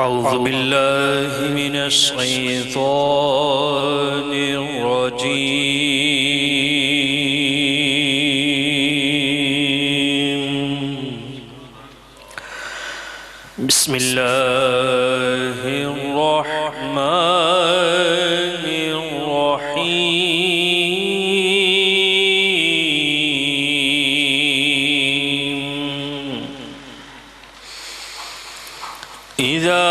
أعوذ بالله من الشيطان الرجيم بسم الله الرحمن الرحيم إذا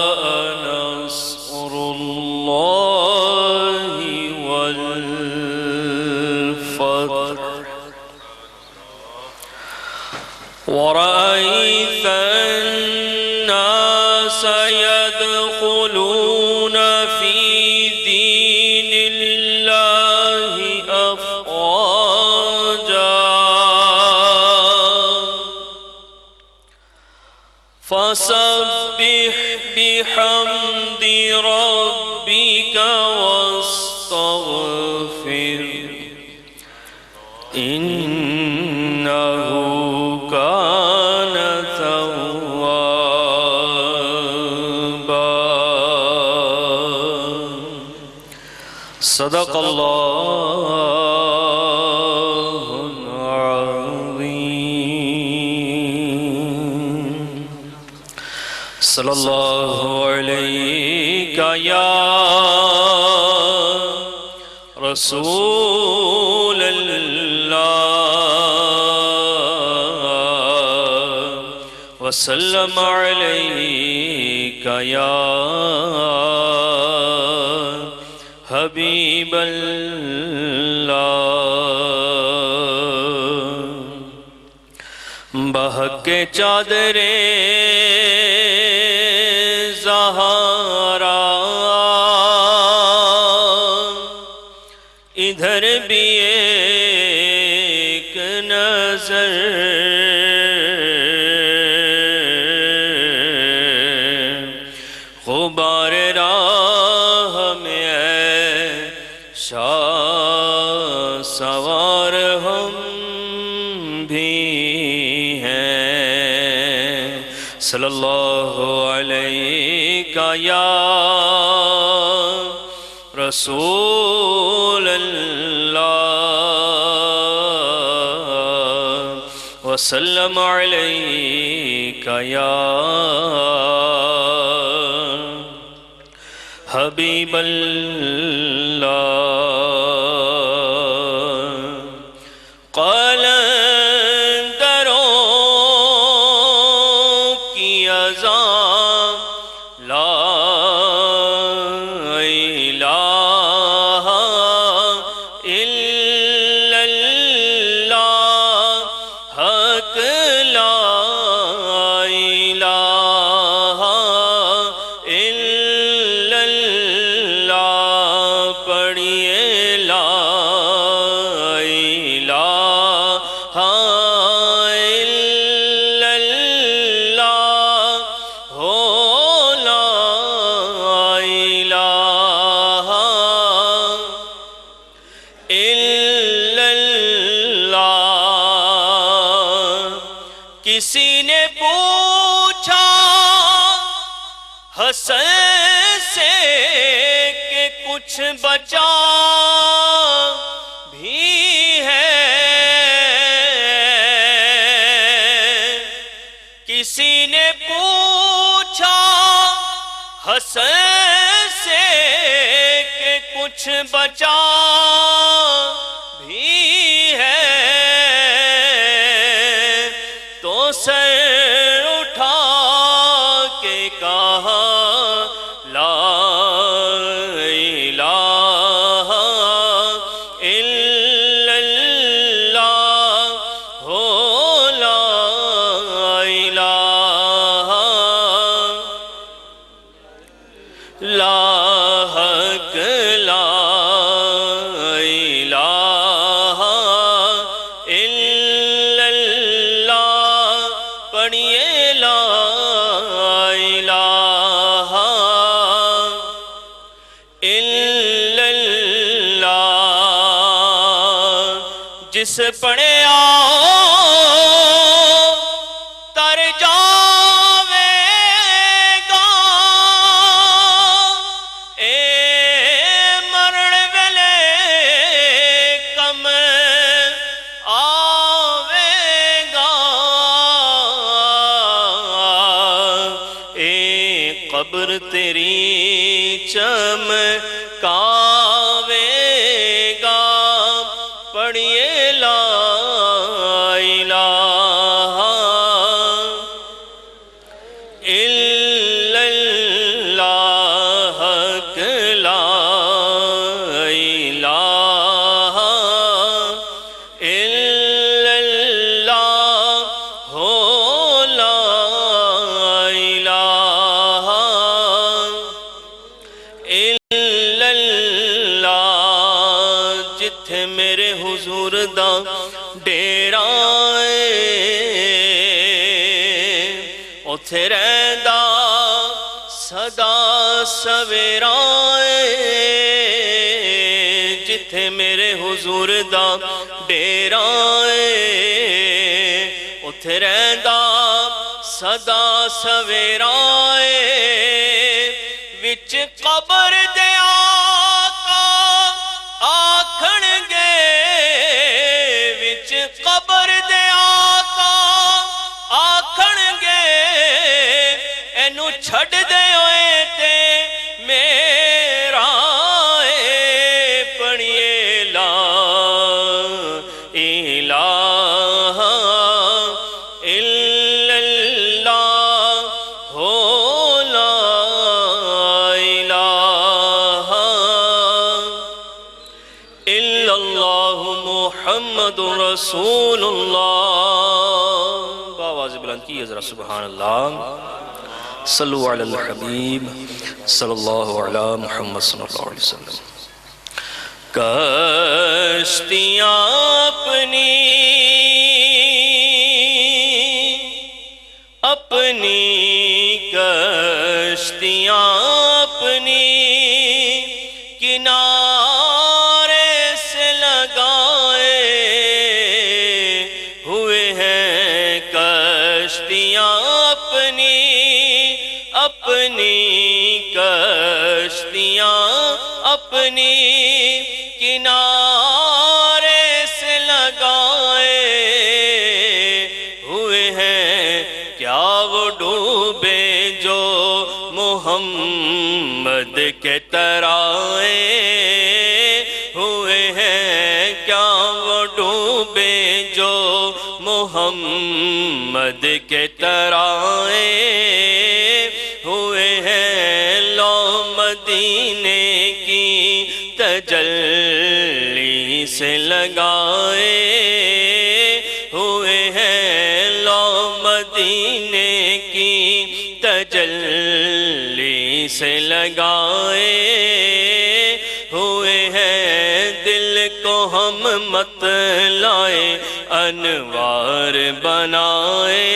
جاء نصر الله والفتح ورأيت الناس يدخلون في دين الله أفواجا فسبح بحمد ربك واستغفر إنه كان توابا صدق الله العظيم صلی اللہ علیہ یا رسول اللہ وسلم علیک یا حبیب اللہ بہک کے چادریں زہرا ادھر بھی ایک نظر غبار راہ میں اے شاہ سوار ہم بھی ہیں صلی اللہ علیہ یا رسول اللہ وسلم علیک یا حبیب اللہ قلندروں کی اذان لا الہ الا اللہ حق لا الہ الا اللہ پڑھئے لا الہ الا اللہ ہو لا الہ الا اللہ کسی نے پوچھا حسن سے کہ کچھ بچا بھی ہے کسی نے پوچھا حسن سے کہ کچھ بچا بھی ہے تو سر اٹھا کے کہا لا الہ الا اللہ ہو لا الہ لا حق لا الہ الا اللہ پڑھئے لا الہ الا اللہ جس پڑھے آتا قبر تیری چمکاوے گا پڑھیے لا الہ الا اللہ لا الہ الا اللہ ہو لا الہ الا اللہ جتھے میرے حضور دا ڈیرا اتھے رہندا صدا سویرا جتھے میرے حضور دا ڈیرا اتھے رہندا صدا سویرا وچ قبر دے آقا آکھن گے وچ قبر دے آقا آکھن گے اینو چھڑ دے ہوئے تے میرا پڑھیے لا الہ الا اللہ ہو لا الہ الا اللہ محمد رسول اللہ باواز بلند کی ذرا سبحان اللہ صلو علی الحبیب صلی اللہ علی محمد صلی اللہ علیہ وسلم کشتیاں اپنی کشتیاں اپنی کنارے سے لگائے ہوئے ہیں کشتیاں اپنی کشتیاں اپنی کنارے سے لگائے ہوئے ہیں کیا وہ ڈوبے جو محمد کے ترائے ہوئے ہیں کیا وہ ڈوبے جو محمد کے ترائے ہوئے ہیں لو مدینے کی تجلی سے لگائے ہوئے ہیں لو مدینے کی تجلی سے لگائے ہوئے ہیں دل کو ہم مت لائے انوار بنائے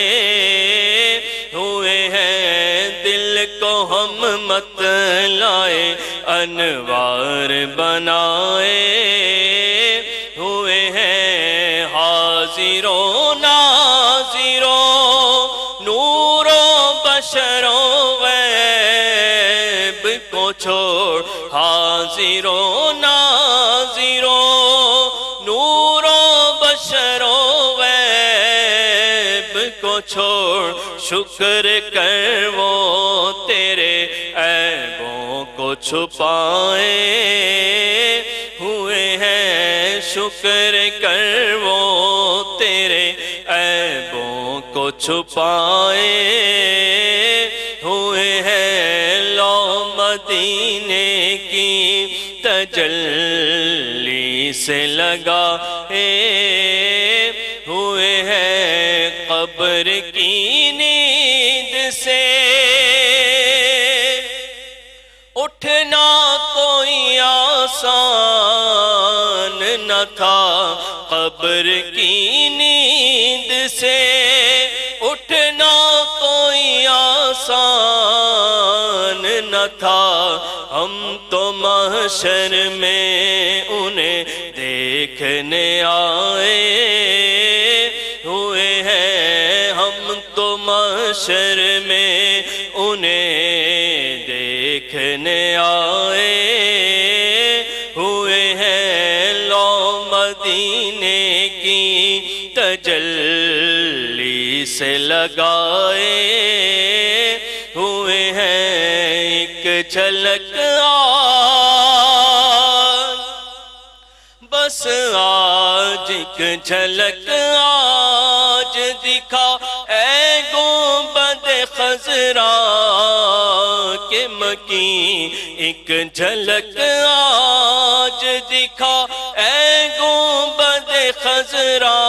ہوئے ہیں دل کو ہم مت لائے انوار بنائے ہوئے ہیں حاضروں ناظروں نوروں بشروں غیب کو چھوڑ حاضروں ناظروں نوروں بشروں غیب کو چھوڑ شکر کر وہ تیرے عیبوں کو چھپائے ہوئے ہیں شکر کر وہ تیرے عیبوں کو چھپائے ہوئے ہیں لو مدینے کی تجلی سے لگائے ہوئے ہیں قبر کی نیند سے اٹھنا کوئی آسان نہ تھا قبر کی نیند سے اٹھنا کوئی آسان نہ تھا ہم تو محشر میں انہیں دیکھنے آئے ہوئے ہیں ہم تو محشر میں انہیں دیکھنے آئے ہوئے ہیں لو مدینے کی تجلی سے لگائے ہوئے ہیں جھلک آج، بس آج ایک جھلک آج دکھا اے گنبد خضرا کے مکیں، ایک جھلک آج دکھا اے گنبد خضرا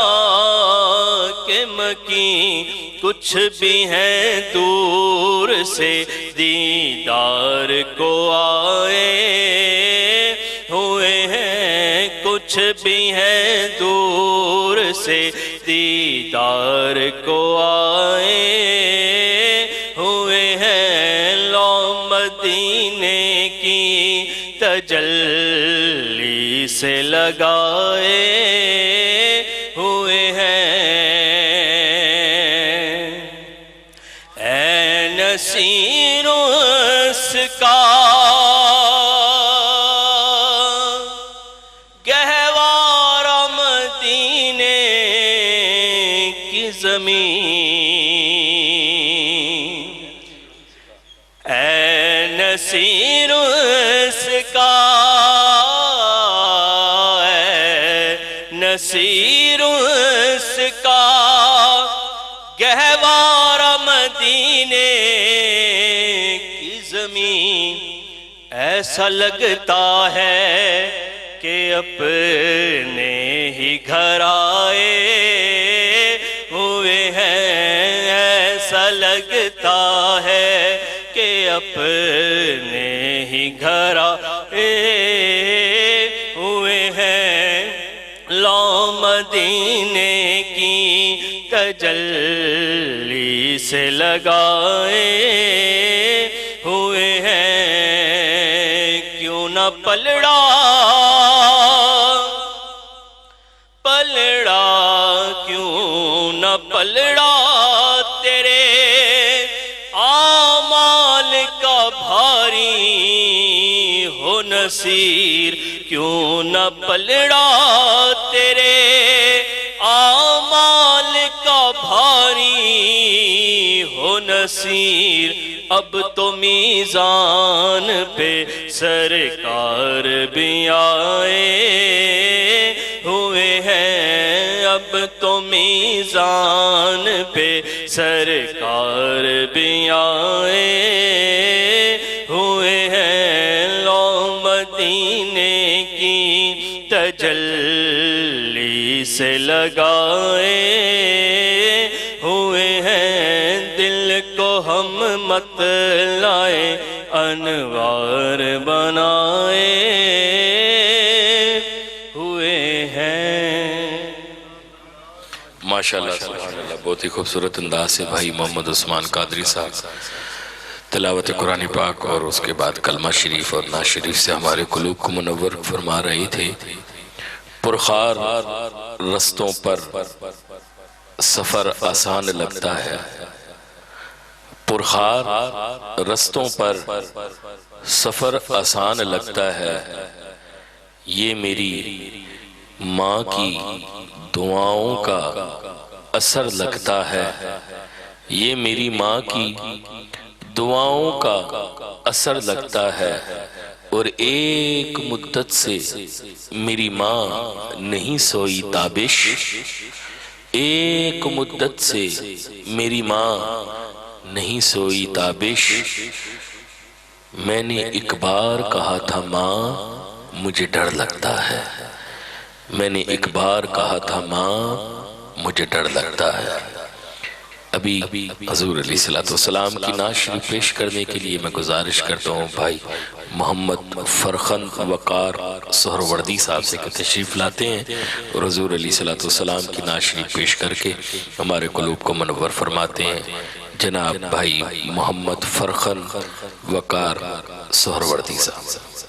کے مکیں، کچھ بھی ہیں دور سے دیدار کو آئے ہوئے ہیں، کچھ بھی ہیں دور سے دیدار کو آئے ہوئے ہیں، لو مدینے کی تجلی سے لگائے ہوئے ہیں۔ اے نصیر اس کا گہوارہ مدینے کی زمین، اے نصیر اس کا، اے نصیر اس کا گہوارہ مدینے کی زمین، ایسا لگتا ہے کہ اپنے ہی گھر آئے ہوئے ہیں، ایسا لگتا ہے کہ اپنے ہی گھر آئے ہوئے ہیں، لو مدینے کی تجلی سے لگائے ہوئے ہیں۔ کیوں نہ پلڑا پلڑا، کیوں نہ پلڑا تیرے اعمال کا بھاری ہو نصیر، کیوں نہ پلڑا تیرے اعمال کا بھاری ہو نصیر، اب تو میزان پہ سرکار بھی آئے ہوئے ہیں، اب تو میزان پہ سرکار بھی آئے ہوئے ہیں، لو مدینے کی تجلی سے لگائے ہوئے ہیں، دل کو ہم مت لائے انوار بنائے ہوئے ہیں۔ ماشاءاللہ سبحان اللہ، بہت ہی خوبصورت انداز سے بھائی محمد عثمان قادری صاحب تلاوت قرآن پاک اور اس کے بعد کلمہ شریف اور نعت شریف سے ہمارے قلوب کو منور فرما رہے تھے۔ پرخار رستوں پر سفر آسان لگتا ہے، پرخار رستوں پر سفر آسان لگتا ہے، یہ میری ماں کی دعاؤں کا اثر لگتا ہے، یہ میری ماں کی دعاؤں کا اثر لگتا ہے، اور ایک مدت سے میری ماں نہیں سوئی تابش، ایک مدت سے میری ماں نہیں سوئی تابش، میں نے ایک بار کہا تھا ماں مجھے ڈر لگتا ہے، میں نے ایک بار کہا تھا ماں مجھے ڈر لگتا ہے۔ ابھی حضور علیہ السلام کی نعت شریف پیش کرنے کے لیے میں گزارش کرتا ہوں بھائی محمد فرخن وقار سہروردی صاحب سے کہ تشریف لاتے ہیں اور حضور علیہ السلام کی نعت شریف پیش کر کے ہمارے قلوب کو منور فرماتے ہیں۔ جناب بھائی محمد فرخن وقار سہروردی صاحب۔